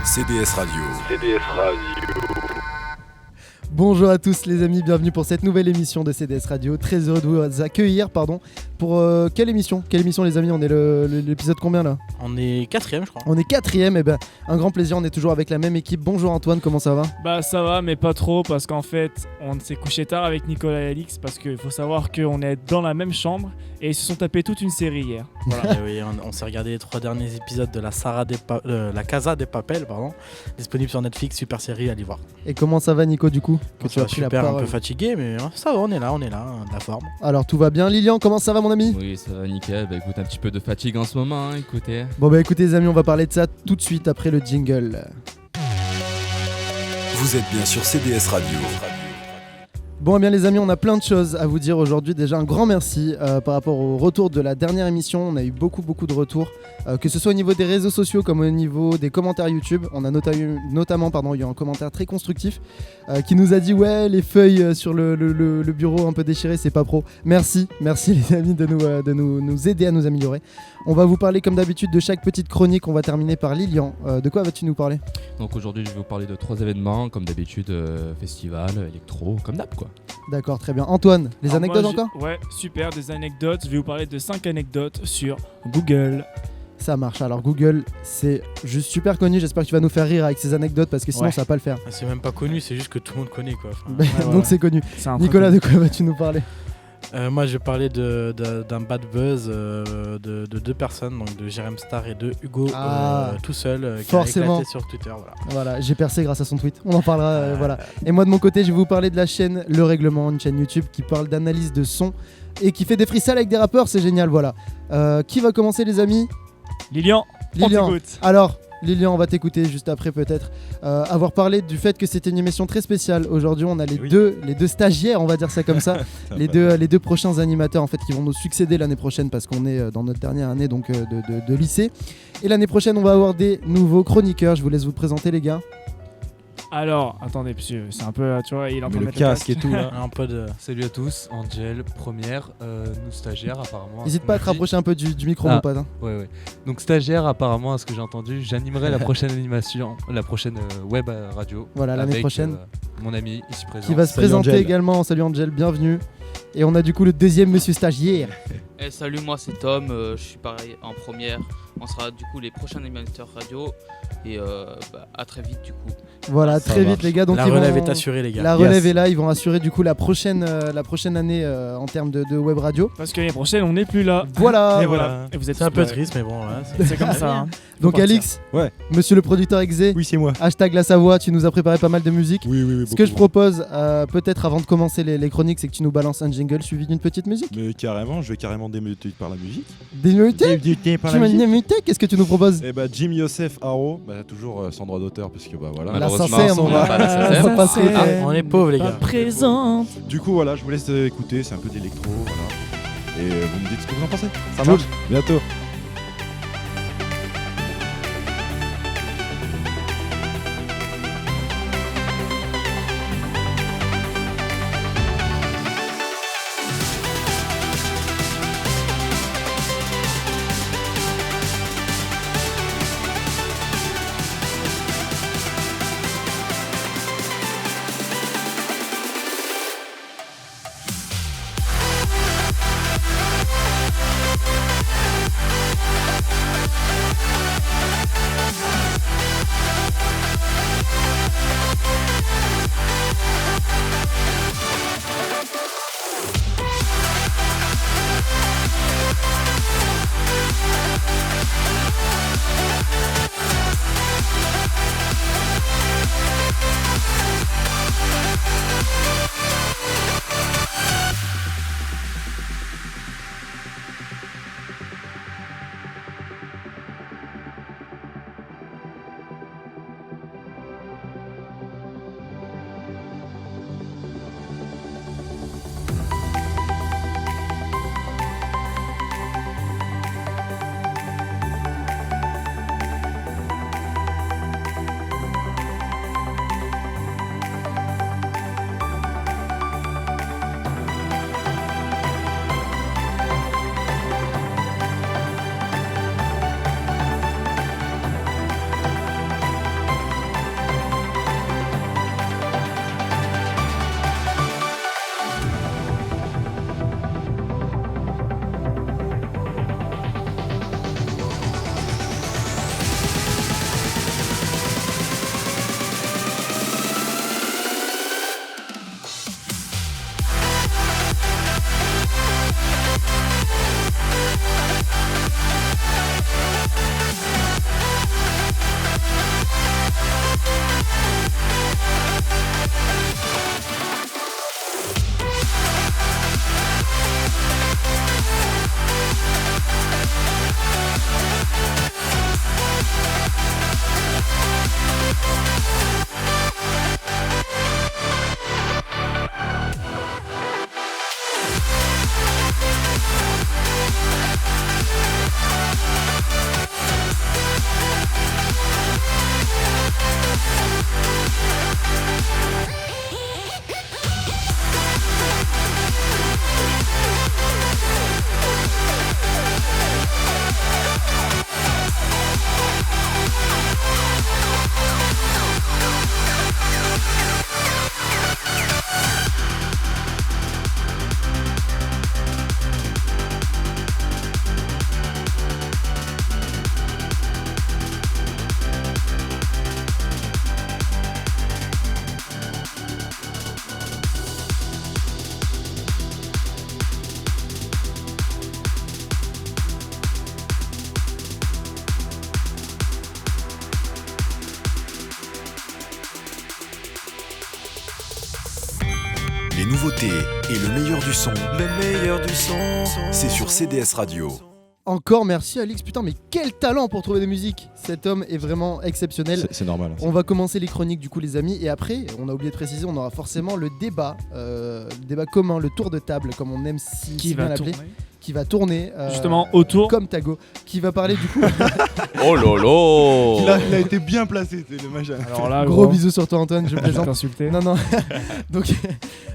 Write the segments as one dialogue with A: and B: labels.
A: CDS Radio.
B: CDS Radio.
C: Bonjour à tous les amis, bienvenue pour cette nouvelle émission de CDS Radio. Très heureux de vous accueillir, pour quelle émission les amis? On est l'épisode combien là?
D: On est 4ème je crois.
C: On est 4ème, et ben un grand plaisir, on est toujours avec la même équipe. Bonjour Antoine, comment ça va?
E: Bah ça va mais pas trop parce qu'en fait on s'est couché tard avec Nicolas et Alix parce qu'il faut savoir qu'on est dans la même chambre et ils se sont tapés toute une série hier. Voilà.
D: Oui, on s'est regardé les 3 derniers épisodes de la Casa des Papel, disponible sur Netflix, super série à aller voir.
C: Et comment ça va Nico du coup? Que tu as pris la
D: super,
C: parole.
D: un peu fatigué mais ça va, on est là, de la forme.
C: Alors tout va bien. Lilian, comment ça va mon ami?
F: Oui, ça va nickel. Bah écoute, un petit peu de fatigue en ce moment, écoutez.
C: Bon bah écoutez les amis, on va parler de ça tout de suite après le jingle.
A: Vous êtes bien sur CDS Radio.
C: Bon eh bien les amis, on a plein de choses à vous dire aujourd'hui. Déjà un grand merci par rapport au retour de la dernière émission. On a eu beaucoup de retours, que ce soit au niveau des réseaux sociaux comme au niveau des commentaires YouTube. On a notamment eu un commentaire très constructif qui nous a dit ouais, les feuilles sur le bureau un peu déchirées, c'est pas pro. Merci les amis de nous aider à nous améliorer. On va vous parler comme d'habitude de chaque petite chronique. On va terminer par Lilian. De quoi vas-tu nous parler?
F: Donc aujourd'hui je vais vous parler de 3 événements, comme d'habitude, festival, électro, comme d'hab quoi.
C: D'accord, très bien. Antoine, les
E: Alors
C: anecdotes
E: moi,
C: encore?
E: Ouais, super, des anecdotes. Je vais vous parler de 5 anecdotes sur Google.
C: Ça marche. Alors Google, c'est juste super connu. J'espère que tu vas nous faire rire avec ces anecdotes parce que sinon
E: Ouais.
C: ça va pas le faire.
D: C'est même pas connu, c'est juste que tout le monde connaît quoi.
C: Donc c'est connu.
E: C'est un
C: Nicolas,
E: truc-
C: de quoi vas-tu nous parler?
D: Moi je vais parler d'un bad buzz de 2 personnes, donc de Jérém Star et de Hugo tout seul, qui
C: forcément.
D: a éclaté sur Twitter.
C: Voilà, j'ai percé grâce à son tweet. On en parlera. Voilà. Et moi de mon côté, je vais vous parler de la chaîne Le Règlement, une chaîne YouTube qui parle d'analyse de son et qui fait des freestyles avec des rappeurs. C'est génial. Voilà. Qui va commencer les amis?
E: Lilian.
C: Lilian.
E: on t'écoute.
C: Alors, Lilian, on va t'écouter juste après peut-être. Avoir parlé du fait que c'était une émission très spéciale. Aujourd'hui, on a les deux stagiaires, on va dire ça comme ça, les deux prochains animateurs en fait qui vont nous succéder l'année prochaine parce qu'on est dans notre dernière année donc de lycée. Et l'année prochaine, on va avoir des nouveaux chroniqueurs. Je vous laisse vous présenter les gars.
E: Alors, attendez, parce que c'est un peu, tu vois, il est en train de
G: le
E: mettre
G: casque et tout là.
D: Un peu de...
H: Salut à tous, Angel, première, nous stagiaires apparemment.
C: N'hésite pas à te rapprocher un peu du micro, mon pote. Hein.
H: Ouais. Donc stagiaire apparemment, à ce que j'ai entendu, j'animerai la prochaine animation, la prochaine web radio.
C: Voilà, l'année
H: avec,
C: prochaine.
H: Mon ami ici présent.
C: Qui va se
G: Salut
C: présenter
G: Angel.
C: également. Salut Angel, bienvenue. Et on a du coup le deuxième monsieur stagiaire.
I: Salut, moi c'est Tom, je suis pareil en première. On sera du coup les prochains animateurs radio et à très vite du coup.
C: Voilà,
G: Ça
C: très vite
G: marche.
C: les gars. Donc
D: la
C: ils
D: relève
C: vont-
D: est assurée les gars.
C: La relève est là, ils vont assurer du coup la prochaine année en termes de web radio.
E: Parce que l'année prochaine, on n'est plus là.
C: Voilà.
G: Et voilà.
E: Et vous êtes
D: C'est un peu
E: tous-
D: triste mais bon là,
E: C'est comme ça. hein.
C: Donc
E: Faut partir.
C: Alix,
G: Ouais.
C: monsieur le producteur exé,
G: Oui, c'est moi.
C: hashtag la Savoie, tu nous as préparé pas mal de musique.
G: Oui.
C: Ce que je propose, peut-être avant de commencer les chroniques, c'est que tu nous balances un jingle suivi d'une petite musique.
G: Mais carrément, je vais carrément démuter par la musique.
C: Démuté?
G: Démuter par
C: Tu m'as démuté? Qu'est-ce que tu nous proposes?
G: Et bah Jim Yosef Haro, toujours sans droit d'auteur parce que bah voilà.
C: La
F: Malheureusement,
C: SACEM, on va
F: pas la SACEM.
C: on va pas se
E: Ah,
C: référer.
D: on est pauvres les
E: Pas
D: gars.
E: présente.
G: Du coup voilà, je vous laisse écouter, c'est un peu d'électro, voilà. Et vous me dites ce que vous en pensez.
C: Ça
G: Ciao.
C: marche.
G: Bientôt.
A: nouveautés et le meilleur du son. C'est sur CDS Radio.
C: Encore merci Alix, putain mais quel talent pour trouver des musiques. Cet homme est vraiment exceptionnel.
G: C'est normal.
C: On va commencer les chroniques du coup les amis et après on a oublié de préciser on aura forcément le débat commun, le tour de table comme on aime si bien l'appeler, qui va tourner
E: justement autour
C: comme Tago, qui va parler du coup
F: Oh lolo.
G: Il a été bien placé, c'est le machin.
E: Alors là,
C: gros bisous sur toi Antoine, je
E: je vais
C: plaisante.
E: t'insulter.
C: Non donc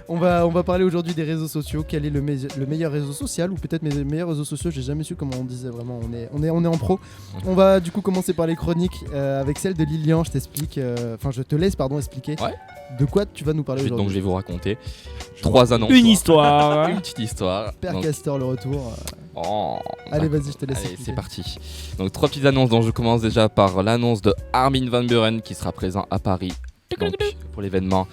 C: on va parler aujourd'hui des réseaux sociaux. Quel est le meilleur réseau social ou peut-être mes meilleurs réseaux sociaux, j'ai jamais su comment on disait vraiment, on est en pro. On va du coup commencer par les chroniques avec celle de Lilian, je te laisse expliquer
F: Ouais.
C: de quoi tu vas nous parler
F: Donc je
C: aujourd'hui.
F: vais vous raconter 3 annonces.
E: Une histoire.
F: Une petite histoire.
C: Père
F: Donc,
C: Castor le retour.
F: oh,
C: Allez vas-y je te laisse
F: Allez,
C: expliquer.
F: c'est parti. Donc 3 petites annonces, donc je commence déjà par l'annonce de Armin van Buuren qui sera présent à Paris donc, pour l'événement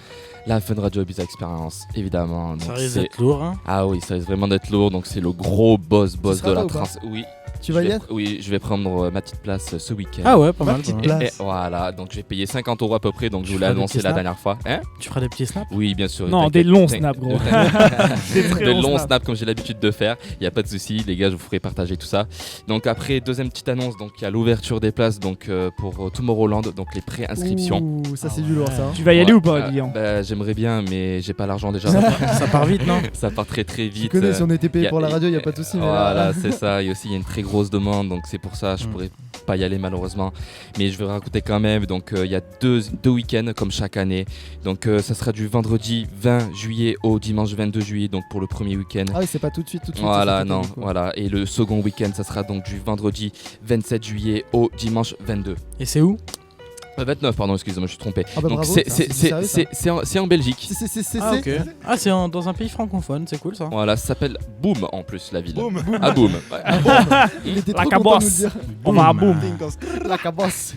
F: la Fun Radio Ibiza Experience, évidemment. Donc,
D: Ça risque
F: c'est-
D: d'être lourd. Hein.
F: Ah oui, ça risque vraiment d'être lourd, donc c'est le gros boss
C: seras
F: de
C: là
F: la
C: ou pas
F: trans. Oui.
C: Tu vas y
F: je vais-
C: être
F: Oui, je vais prendre ma petite place ce week-end.
D: Ah ouais, pas
C: Ma
D: mal.
C: petite
D: pas
F: Et-
D: mal.
C: place.
F: et voilà, donc je vais payer 50 € à peu près, donc je
D: Tu
F: vous l'ai
D: feras des
F: annoncé
D: petits
F: la
D: snaps
F: dernière fois. Hein
D: Tu feras des petits snaps.
F: Oui, bien sûr.
E: Non,
F: t'inquiète,
E: des longs
F: t'inquiète.
E: snaps, gros.
F: Des
E: très
F: de
E: longs
F: longs
E: snaps.
F: snaps comme j'ai l'habitude de faire. Il n'y a pas de souci, les gars, je vous ferai partager tout ça. Donc après, deuxième petite annonce, donc il y a l'ouverture des places donc pour Tomorrowland, donc les pré-inscriptions.
C: Ouh, ça c'est
D: Ah
C: du lourd
D: ouais.
C: ça. Hein.
E: Tu vas y aller
F: Ouais,
E: ou pas, Lilian
F: J'aimerais bien, mais j'ai pas l'argent déjà.
D: Ça part vite, non?
F: Ça part très
C: Tu
F: vite.
C: connais si on était payé
F: y a-
C: pour la radio, il y a pas de souci. mais là-
F: Voilà, c'est ça. Il y a aussi une très grosse demande, donc c'est pour ça je pourrais pas y aller malheureusement. Mais je vais raconter quand même. Donc il y a deux week-ends comme chaque année. Donc ça sera du vendredi 20 juillet au dimanche 22 juillet, donc pour le premier week-end.
C: Ah oui, c'est pas tout de suite.
F: Voilà,
C: ça, c'est
F: non,
C: tout, quoi.
F: voilà. Et le second week-end, ça sera donc du vendredi 27 juillet au dimanche 22.
D: Et c'est où?
F: 29, pardon, excusez-moi, je suis trompé.
C: Ah bah
F: donc
C: bravo,
F: c'est
C: ça, c'est sérieux, ça.
F: c'est en Belgique.
D: Ah ok. Ah c'est dans un pays francophone, c'est cool ça.
F: Voilà, ça s'appelle Boom en plus la ville.
G: Boum.
F: Ah Boom. Ouais.
C: Il était
E: La
C: trop content de nous le
E: cabosse.
C: dire.
E: On va à boum.
C: La cabosse.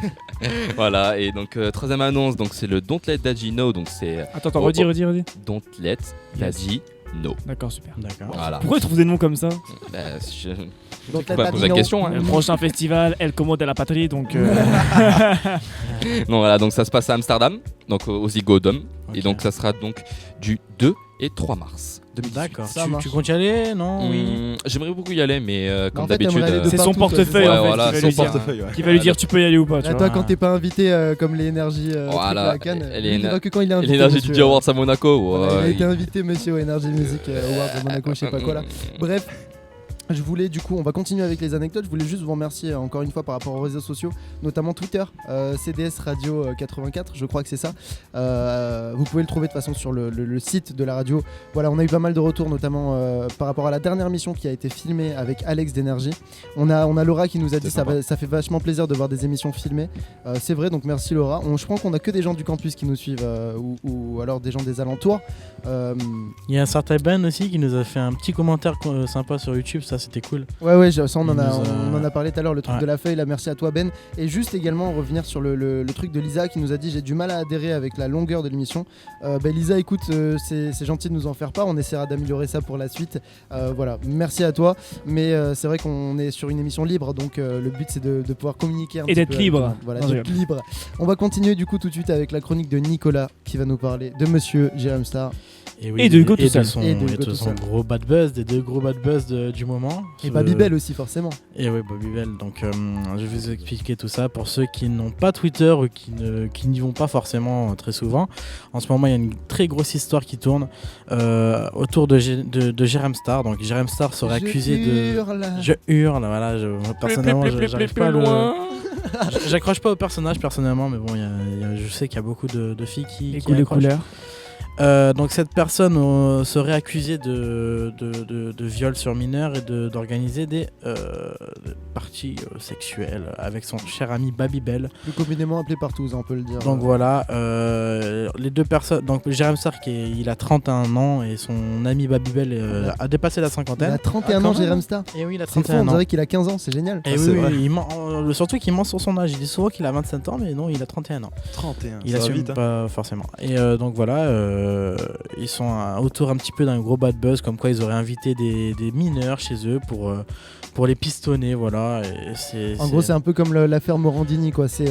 F: Voilà, et donc troisième annonce, donc c'est le Don't Let Daddy Know, donc c'est
E: Attends,
F: Oh,
E: redis.
F: Don't Let Daddy Know.
E: D'accord, super.
D: D'accord.
F: Voilà.
E: Pourquoi tu trouves des noms comme ça
F: Bah, je...
C: Donc
F: Faut pas poser la question, hein.
E: Le prochain festival, El Como de la Patrie, donc.
F: Non, voilà, donc ça se passe à Amsterdam, donc au Ziggo Dome, et
D: Ok.
F: donc ça sera donc du 2 et 3 mars 2018.
D: D'accord.
C: Ça
D: Tu
C: marche.
D: comptes y aller? Non? Oui.
F: J'aimerais beaucoup y aller, mais comme
C: en fait,
F: d'habitude.
C: t'aimerais aller de
E: C'est
C: partout,
E: son
C: toi,
E: portefeuille
C: c'est ça.
E: en
F: Ouais,
E: fait.
F: voilà,
E: qui va
G: Son
E: lui dire-
G: portefeuille, ouais.
E: Qui va lui dire tu peux y aller ou pas. Tu
C: Là,
E: vois.
C: toi, quand t'es pas invité comme les énergies
F: Voilà,
C: à Cannes,
F: et
C: il va que quand il est invité.
F: L'énergie
C: monsieur,
F: du Awards à Monaco.
C: voilà, il a
F: ouais.
C: été invité, monsieur Energy Music Awards de Monaco, je sais pas quoi là. Bref. Je voulais du coup, on va continuer avec les anecdotes. Je voulais juste vous remercier encore une fois par rapport aux réseaux sociaux, notamment Twitter, CDS Radio 84, je crois que c'est ça. Vous pouvez le trouver de toute façon sur le site de la radio. Voilà, on a eu pas mal de retours, notamment par rapport à la dernière émission qui a été filmée avec Alex d'Energy. On a Laura qui nous a dit ça fait vachement plaisir de voir des émissions filmées. C'est vrai, donc merci Laura. Je crois qu'on a que des gens du campus qui nous suivent ou alors des gens des alentours.
D: Il y a un certain Ben aussi qui nous a fait un petit commentaire sympa sur YouTube, ça c'était cool.
C: Ouais, ça on en
D: Il
C: a parlé tout à l'heure, le truc
D: Ouais.
C: de la feuille, là merci à toi Ben. Et juste également revenir sur le truc de Lisa qui nous a dit j'ai du mal à adhérer avec la longueur de l'émission. Lisa, écoute, c'est gentil de nous en faire part, on essaiera d'améliorer ça pour la suite. Voilà, merci à toi. Mais c'est vrai qu'on est sur une émission libre, donc le but c'est de pouvoir communiquer un
E: Et
C: petit
E: d'être
C: peu avec
E: libre.
C: tout le monde. Voilà,
E: Non,
C: d'être libre. On va continuer du coup tout de suite avec la chronique de Nicolas qui va nous parler de monsieur Jérém Star.
E: Et de Hugo tout seul.
D: son,
C: Et de
D: et
C: Hugo
D: de
C: tout
D: son
C: seul.
D: gros bad buzz, des deux gros bad buzz du moment.
C: Et Babybel aussi forcément.
D: Et oui, Babybel. Donc je vais vous expliquer tout ça pour ceux qui n'ont pas Twitter ou qui n'y vont pas forcément très souvent. En ce moment, il y a une très grosse histoire qui tourne autour de Jérém Star. Donc Jérém Star serait accusé de... Je hurle, voilà. Personnellement, j'arrive pas à le... J'accroche pas au personnage personnellement, mais bon, je sais qu'il y a beaucoup de filles qui
E: Les
D: accrochent.
E: couleurs.
D: Donc cette personne serait accusée de viol sur mineur et d'organiser des parties sexuelles avec son cher ami Babybel.
C: Plus communément appelé partout, on peut le dire.
D: Donc voilà, les deux personnes. Donc Jérém Star il a 31 ans et son ami Babybel a dépassé la
C: Il
D: cinquantaine.
C: a 31 ans, Jérém Star.
D: Et oui, il a
C: C'est fou,
D: 31
C: on
D: ans.
C: dirait qu'il a 15 ans, c'est génial.
D: Et
G: c'est
D: oui,
G: vrai.
D: il surtout qu'il ment sur son âge. Il dit souvent qu'il a 27 ans, mais non, il a 31 ans.
G: 31,
D: Il
G: ça va
D: assume
G: vite. Hein.
D: pas forcément. Et donc voilà, ils sont autour un petit peu d'un gros bad buzz, comme quoi ils auraient invité des mineurs chez eux pour les pistonner, voilà. Et
C: En gros, c'est un peu comme l'affaire Morandini, quoi. C'est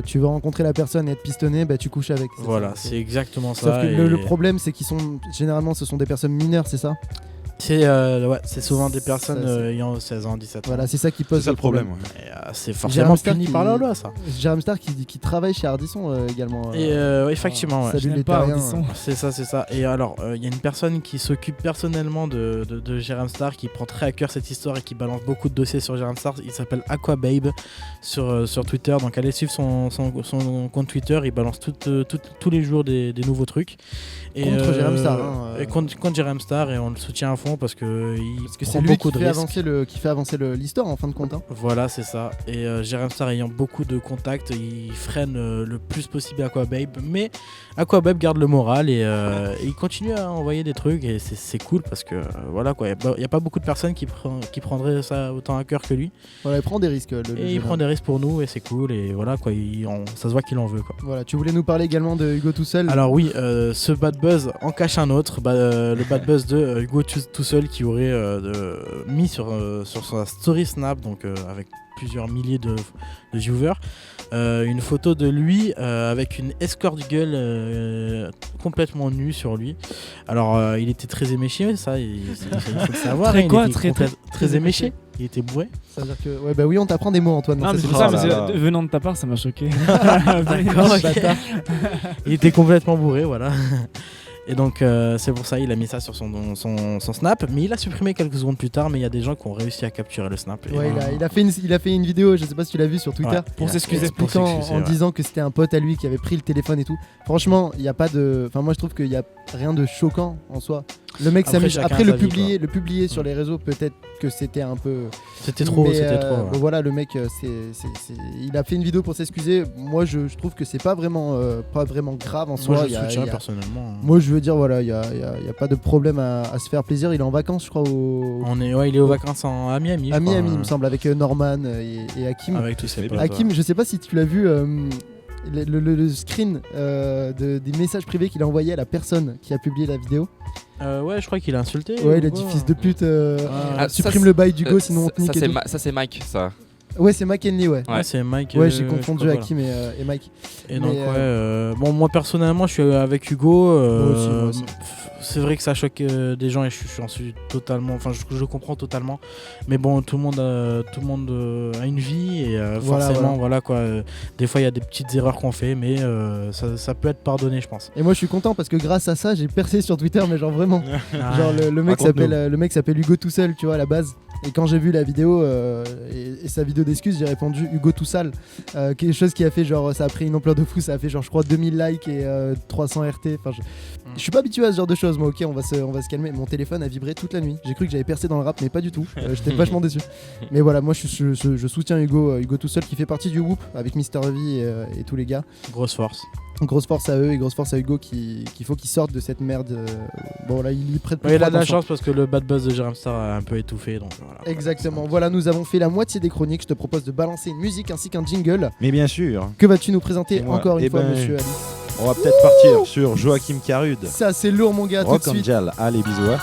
C: tu veux rencontrer la personne et être pistonné, bah tu couches avec.
D: Voilà,
C: ça,
D: c'est exactement
C: Sauf
D: ça.
C: que le problème, c'est qu'ils sont généralement, ce sont des personnes mineures, c'est ça.
D: C'est souvent des personnes ayant 16 ans, 17 ans.
C: Voilà, c'est ça qui pose
G: C'est ça le problème. Ouais.
D: Et, c'est forcément puni par la loi, ça.
C: Jérôme Star qui travaille chez Ardisson également.
D: Et effectivement, ouais.
C: Salut les
E: pas
C: terriens.
E: Ardisson.
D: C'est ça. Et alors, il y a une personne qui s'occupe personnellement de Jérôme Star, qui prend très à cœur cette histoire et qui balance beaucoup de dossiers sur Jérôme Star. Il s'appelle Aquababe sur Twitter. Donc allez suivre son compte Twitter. Il balance tous les jours des nouveaux trucs. Et,
C: Contre Jérôme Star.
D: Et contre Jérôme Star, et on le soutient à fond parce que
C: c'est lui qui fait avancer l'histoire en fin de compte. Hein.
D: Voilà, c'est ça. Et Jérôme Star ayant beaucoup de contacts, il freine le plus possible Aquababe, mais Aquababe garde le moral et il continue à envoyer des trucs et c'est cool parce que voilà quoi, il n'y a pas beaucoup de personnes qui prendraient ça autant à cœur que lui.
C: Voilà, il prend des risques.
D: Il prend des risques pour nous et c'est cool et voilà quoi, ça se voit qu'il en veut quoi.
C: Voilà, tu voulais nous parler également de Hugo tout seul.
D: Alors oui, ce bad buzz en cache un autre, le bad buzz de Hugo tout seul qui aurait mis sur sa story Snap, donc avec plusieurs milliers de viewers, une photo de lui avec une escort girl complètement nue sur lui. Alors il était très éméché, ça il faut le savoir.
E: Très quoi,
D: très éméché. Il était bourré.
C: Ça veut dire que ouais bah oui, on t'apprend des mots, Antoine.
E: Non, mais c'est
C: pour
E: pour ça,
G: là
E: mais
G: là.
E: venant de ta part, ça m'a choqué.
D: D'accord, ok. Il était complètement bourré, voilà. Et donc c'est pour ça il a mis ça sur son snap, mais il a supprimé quelques secondes plus tard, mais il y a des gens qui ont réussi à capturer le snap. Et
C: Ouais,
D: voilà.
C: il a fait une vidéo, je sais pas si tu l'as vu sur Twitter,
D: Ouais,
E: pour
D: il a-
E: s'excuser,
C: expliquant en
D: ouais.
C: disant que c'était un pote à lui qui avait pris le téléphone et tout. Franchement, il y a pas de, enfin moi je trouve qu'il y a rien de choquant en soi. Le mec
D: Après,
C: s'amuse.
D: chacun
C: Après
D: sa vie,
C: le publier sur les réseaux, peut-être que c'était un peu.
D: C'était trop,
C: Mais,
D: c'était trop.
C: bon, voilà, le mec, il a fait une vidéo pour s'excuser. Moi, je trouve que c'est pas vraiment grave en soi.
D: Moi je
C: Il y
D: le
C: a-
D: soutiens
C: il y a-
D: personnellement.
C: Moi, je veux dire, voilà, il y a pas de problème à se faire plaisir. Il est en vacances, je crois,
D: Il est aux vacances à Miami.
C: à
D: je crois,
C: Miami, il me semble, avec Norman et Hakim.
D: Avec tous ses potes.
C: Hakim, je sais pas si tu l'as vu, le screen des messages privés qu'il a envoyé à la personne qui a publié la vidéo.
D: Ouais, je crois qu'il a insulté.
C: Ouais, il a
D: ou
C: dit
D: quoi.
C: fils de pute,
F: Ah,
C: supprime
F: ça,
C: le bail d'Hugo, sinon on te nique et tout.
F: ça c'est Mike, ça.
C: Ouais, c'est McKinley, ouais.
D: Ouais, c'est Mike.
C: Ouais, j'ai
D: je
C: confondu
D: crois,
C: Hakim et Mike.
D: Et donc,
C: Mais,
D: bon, moi personnellement, je suis avec Hugo.
C: Moi aussi.
D: C'est vrai que ça choque des gens et j'en suis totalement. Enfin, je comprends totalement. Mais bon, tout le monde a une vie et forcément, voilà quoi. Des fois, il y a des petites erreurs qu'on fait, mais ça peut être pardonné, je pense.
C: Et moi, je suis content parce que grâce à ça, j'ai percé sur Twitter, mais genre vraiment. Genre le mec
G: Raconte-nous.
C: s'appelle Hugo tout seul, tu vois, à la base. Et quand j'ai vu la vidéo et sa vidéo d'excuses, j'ai répondu Hugo tout sale. Quelque chose qui a fait genre, ça a pris une ampleur de fou, ça a fait genre, je crois, 2000 likes et 300 RT. Enfin, je suis pas habitué à ce genre de choses, moi, ok, on va se calmer. Mon téléphone a vibré toute la nuit. J'ai cru que j'avais percé dans le rap, mais pas du tout. J'étais vachement déçu. Mais voilà, moi, je soutiens Hugo tout seul qui fait partie du Whoop avec Mister V et tous les gars.
D: Grosse force.
C: Grosse force à eux et grosse force à Hugo qu'il faut qu'il sorte de cette merde. Bon là il y prête plus
D: Ouais, il
C: trop
D: a de la
C: attention.
D: chance parce que le bad buzz de Jérôme Star a un peu étouffé. Donc, voilà.
C: Exactement, voilà, nous avons fait la moitié des chroniques. Je te propose de balancer une musique ainsi qu'un jingle.
G: Mais bien sûr,
C: Que vas-tu nous présenter
G: Et moi,
C: encore une
G: eh
C: fois,
G: ben,
C: monsieur Ali?
G: on va peut-être partir sur Joachim Carude.
C: Ça c'est lourd mon gars, tout
G: Rock
C: de suite.
G: Angel, allez bisous. Hein.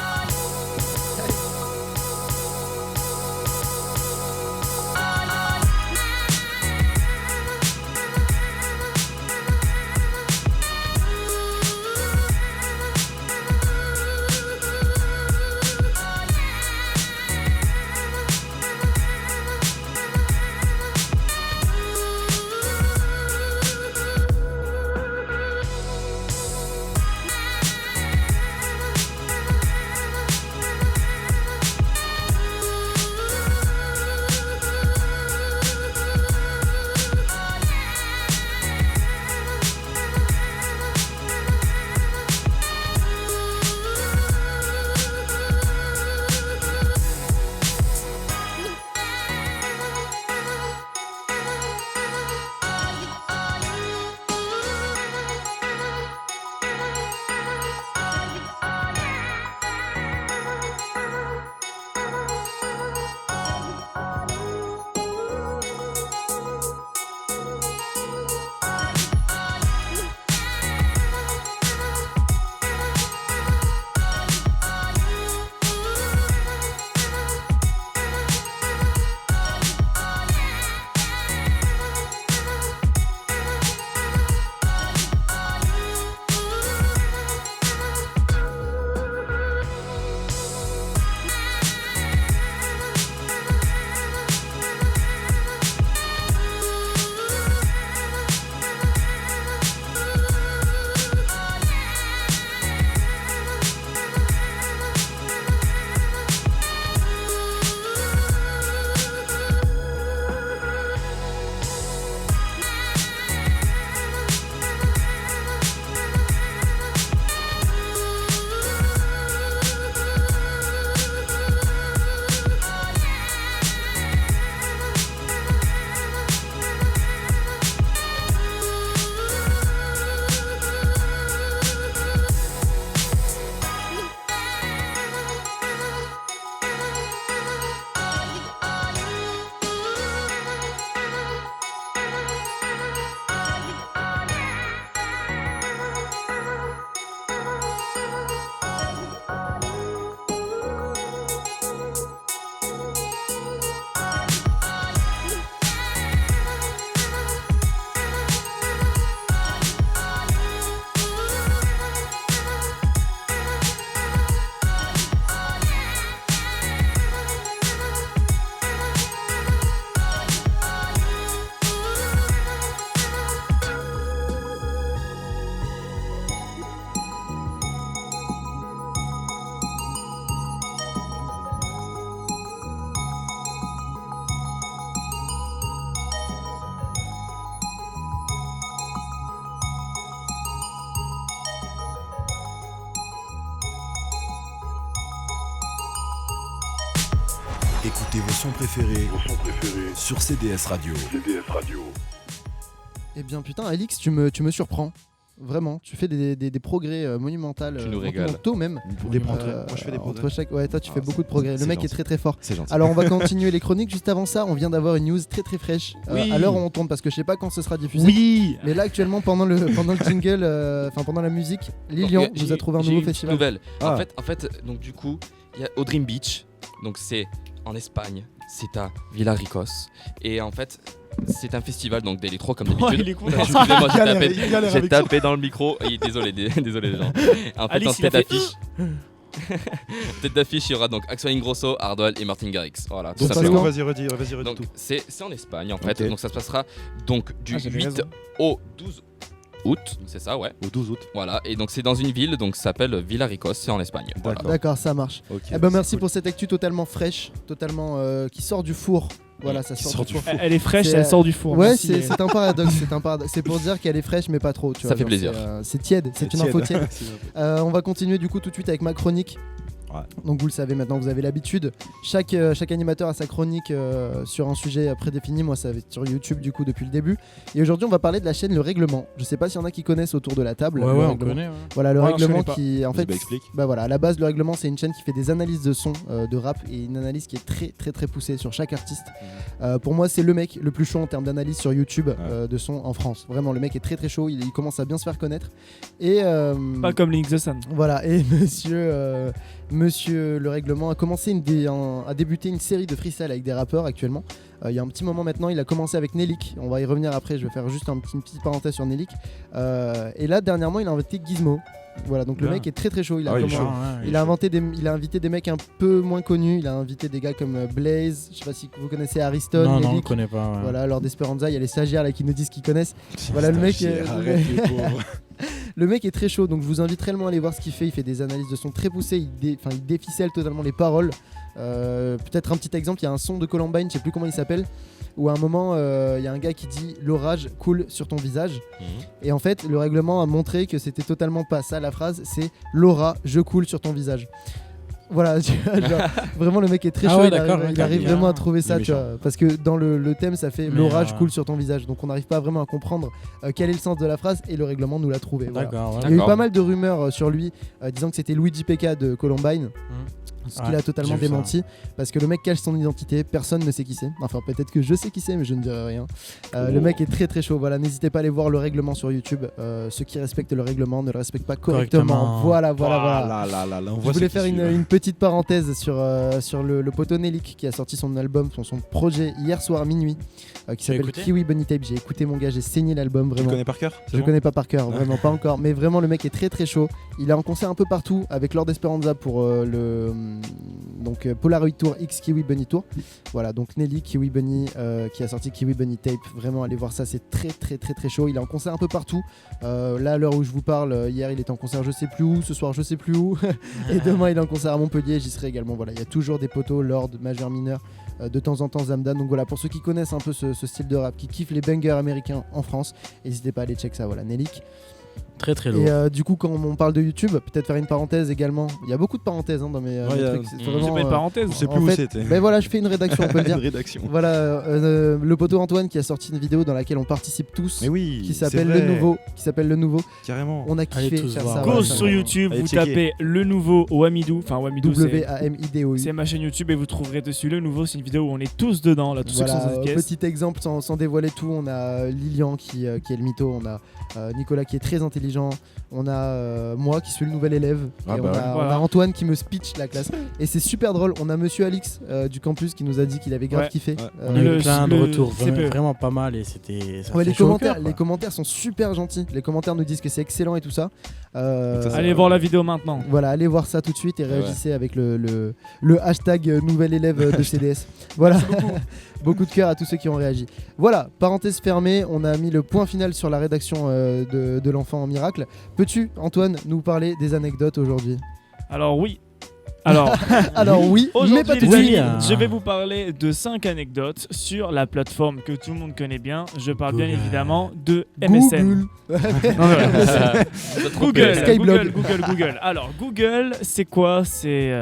A: Écoutez vos sons préférés sur CDS Radio.
C: Eh bien putain, Alix, tu me surprends. Vraiment, tu fais des progrès monumentaux,
F: Tu nous régales.
C: monumentaux même.
G: Des progrès. Moi, je fais des
C: Entre
G: progrès.
C: chaque... Ouais, toi tu fais
G: Ah,
C: beaucoup de progrès. Le
G: c'est
C: mec est
G: gentil.
C: très très fort.
G: C'est gentil.
C: Alors on va continuer les chroniques. Juste avant ça, on vient d'avoir une news très très fraîche.
E: Oui.
C: À l'heure où on tourne, parce que je sais pas quand ce sera diffusé.
E: Oui.
C: Mais là actuellement pendant le jingle, enfin pendant la musique, Lilian
F: Donc,
C: nous a trouvé un
F: j'ai
C: nouveau
F: une petite
C: festival.
F: nouvelle.
G: Ah.
F: En fait, donc du coup, il y a au Dream Beach. Donc c'est en Espagne. C'est à Villaricos. Et en fait, c'est un festival donc d'électro comme
E: Oh,
F: d'habitude.
E: il est content.
F: Excusez-moi,
C: galère
F: j'ai
C: avec
F: tapé dans le micro. Et désolé les gens. En fait,
E: Alix,
F: en
E: il a
F: tête
E: fait-
F: d'affiche. Tête d'affiche, il y aura donc Axel Ingrosso, Hardwell et Martin Garrix. Voilà, tout
C: Donc,
G: C'est
F: simplement.
G: où Vas-y, redis
F: Donc
G: tout.
F: c'est en Espagne en fait.
G: Ok.
F: Donc ça se passera donc du
E: Ah, j'avais
F: 8
E: raison.
F: au 12 août. C'est ça, ouais.
G: Au 12 août.
F: Voilà. Et donc c'est dans une ville donc ça s'appelle Villaricos, c'est en Espagne. Voilà.
G: D'accord.
C: D'accord, ça marche.
G: Ok.
C: Eh ben merci
G: c'est cool.
C: pour cette actu totalement fraîche, totalement qui sort du four. Voilà, ça
G: Qui
C: sort,
G: sort
C: du
G: du
C: four.
E: Elle est fraîche,
C: C'est,
E: elle sort du four.
C: Ouais,
E: Merci.
C: c'est un paradoxe, c'est pour dire qu'elle est fraîche mais pas trop. Tu
F: Ça
C: vois,
F: fait
C: genre,
F: plaisir.
C: C'est tiède, c'est une info tiède.
G: C'est une info.
C: On va continuer du coup tout de suite avec ma chronique.
G: Ouais.
C: Donc vous le savez maintenant, vous avez l'habitude. Chaque animateur a sa chronique sur un sujet prédéfini. Moi, ça va être sur YouTube du coup depuis le début. Et aujourd'hui, on va parler de la chaîne Le Règlement. Je sais pas s'il y en a qui connaissent autour de la table.
D: Ouais,
C: Le
D: ouais, on
C: Règlement.
D: connaît. Ouais.
C: Voilà, le
E: Ouais, non, je
C: règlement
E: connais pas.
C: qui en
G: Vas-y,
C: fait
G: bah, explique.
C: bah voilà, à la base le règlement c'est une chaîne qui fait des analyses de sons de rap et une analyse qui est très très très poussée sur chaque artiste. Pour moi, c'est le mec le plus chaud en termes d'analyse sur YouTube de son en France. Vraiment, le mec est très très chaud, il commence à bien se faire connaître. Et
E: Pas comme Link the Sun.
C: voilà, et monsieur le règlement a commencé a débuté une série de freestyle avec des rappeurs actuellement. Il y a un petit moment maintenant, il a commencé avec Nelik. On va y revenir après, je vais faire juste une petite parenthèse sur Nelik. Et là, dernièrement, il a invité Gizmo. Voilà, donc le
G: Bien.
C: mec est très très chaud. Il a,
G: Ah, il est
C: comment-
G: chaud.
C: il a invité des mecs un peu moins connus. Il a invité des gars comme Blaze. Je sais pas si vous connaissez Ariston,
D: Non, non, on
C: Nelik.
D: connaît pas. Ouais.
C: Voilà, Lord Esperanza. Il y a les stagiaires là qui nous disent qu'ils connaissent. Voilà, le mec,
G: Stagiaire,
C: le
G: arrête,
C: mec-
G: les pauvres.
C: Le mec est très chaud, donc je vous invite réellement à aller voir ce qu'il fait. Il fait des analyses de son très poussées, il déficelle totalement les paroles. Peut-être un petit exemple, il y a un son de Columbine, je sais plus comment il s'appelle, où à un moment il y a un gars qui dit l'orage coule sur ton visage. Et en fait, le règlement a montré que c'était totalement pas ça la phrase, c'est l'aura, je coule sur ton visage. Voilà, tu vois, genre, vraiment le mec est très
D: Ah
C: chaud,
D: ouais,
C: il
D: d'accord,
C: arrive, il
D: ouais,
C: arrive
D: bien.
C: vraiment à trouver
G: Il
C: ça,
G: est
C: tu vois, parce que dans le thème ça fait
D: Mais,
C: l'orage coule sur ton visage, donc on n'arrive pas vraiment à comprendre quel est le sens de la phrase et le règlement nous l'a trouvé. Voilà.
D: D'accord.
C: Il y a eu
F: D'accord.
C: pas mal de rumeurs sur lui disant que c'était Luigi PK de Columbine. Ce qu'il
D: Ouais,
C: a totalement
D: j'ai vu ça.
C: démenti parce que le mec cache son identité, personne ne sait qui c'est. Enfin, peut-être que je sais qui c'est, mais je ne dirai rien. Le mec est très très chaud. Voilà, n'hésitez pas à aller voir le règlement sur YouTube. Ceux qui respectent le règlement ne le respectent pas correctement.
D: Correctement.
C: Voilà.
G: Là, on
C: Je
G: voit
C: voulais
G: c'est
C: faire
G: qui, celui-là.
C: une petite parenthèse sur le poteau Nelik qui a sorti son album, son projet hier soir à minuit, qui
D: Tu l'as
C: s'appelle
D: écouté
C: Kiwi Bunny Tape. J'ai écouté mon gars, j'ai saigné l'album
G: Tu le
C: vraiment.
G: connais par cœur
C: Je le connais pas par cœur, vraiment pas encore, mais vraiment le mec est très très chaud. Il est en concert un peu partout avec Lord Esperanza pour Polaroid Tour X Kiwi Bunny Tour. Voilà, donc Nelly Kiwi Bunny qui a sorti Kiwi Bunny Tape. Vraiment, allez voir ça, c'est très très très très chaud. Il est en concert un peu partout. Là, à l'heure où je vous parle, hier il était en concert je sais plus où, ce soir je sais plus où, et demain il est en concert à Montpellier. J'y serai également. Voilà, il y a toujours des poteaux, Lord, majeur, mineur. De temps en temps Zamdan. Donc voilà, pour ceux qui connaissent un peu ce style de rap, qui kiffent les bangers américains en France, n'hésitez pas à aller check ça. Voilà, Nelik.
D: Très très lourd.
C: Et du coup, quand on parle de YouTube, peut-être faire une parenthèse également. Il y a beaucoup de parenthèses dans mes
G: Ouais, il y a-
C: trucs. C'est
F: C'est
C: vraiment,
E: C'est pas une parenthèse.
G: On sait
C: en
G: plus où
C: fait,
G: c'était.
C: Ben voilà, je fais une rédaction, on peut le dire.
G: Une rédaction.
C: Voilà, le poteau Antoine qui a sorti une vidéo dans laquelle on participe tous,
G: Mais oui,
C: qui
G: c'est
C: s'appelle
G: vrai.
C: le nouveau.
G: Carrément.
C: On a
D: Allez
C: kiffé
D: tous
C: faire
D: voir.
C: ça.
E: Go
C: voilà,
E: sur
C: ça-
E: YouTube,
G: Allez,
E: vous
G: checker.
E: tapez le nouveau Wamidou, enfin Wamidou c'est
C: WAMIDOU.
E: ma chaîne YouTube et vous trouverez dessus le nouveau, c'est une vidéo où on est tous dedans là, tous ceux qui sont
C: Voilà,
E: dans cette caisse.
C: petit exemple sans dévoiler tout, on a Lilian qui est le mytho, on a Nicolas qui est très intelligent, on a moi qui suis le nouvel élève,
G: Ah
C: et
G: bah
C: on,
G: ouais.
C: a,
E: Voilà.
C: on a Antoine qui me speech la classe. Et c'est super drôle, on a monsieur Alix du campus qui nous a dit qu'il avait grave
E: Ouais.
C: kiffé.
G: Ouais.
D: On a eu
E: Le-
D: plein de
E: le
D: retours,
E: CPE.
D: vraiment pas mal et c'était. ça
C: Ouais,
D: fait
C: les
D: chaud au
C: commentaires,
D: cœur,
C: les
D: quoi.
C: commentaires sont super gentils. Les commentaires nous disent que c'est excellent et tout ça.
G: Ça,
E: Allez voir la vidéo maintenant.
C: Voilà, allez voir ça tout de suite et réagissez avec le hashtag nouvel élève de CDS. Voilà, beaucoup de cœur à tous ceux qui ont réagi. Voilà, parenthèse fermée, on a mis le point final sur la rédaction de l'enfant en miracle. Peux-tu, Antoine, nous parler des anecdotes aujourd'hui ?
E: Alors oui,
C: Alors oui, mais pas
E: aujourd'hui,
C: tout de
E: les
C: suite.
E: amis, je vais vous parler de 5 anecdotes sur la plateforme que tout le monde connaît bien. Je parle bien évidemment de MSN.
C: Google. Skyblog.
E: Google. Alors, Google, c'est quoi ? C'est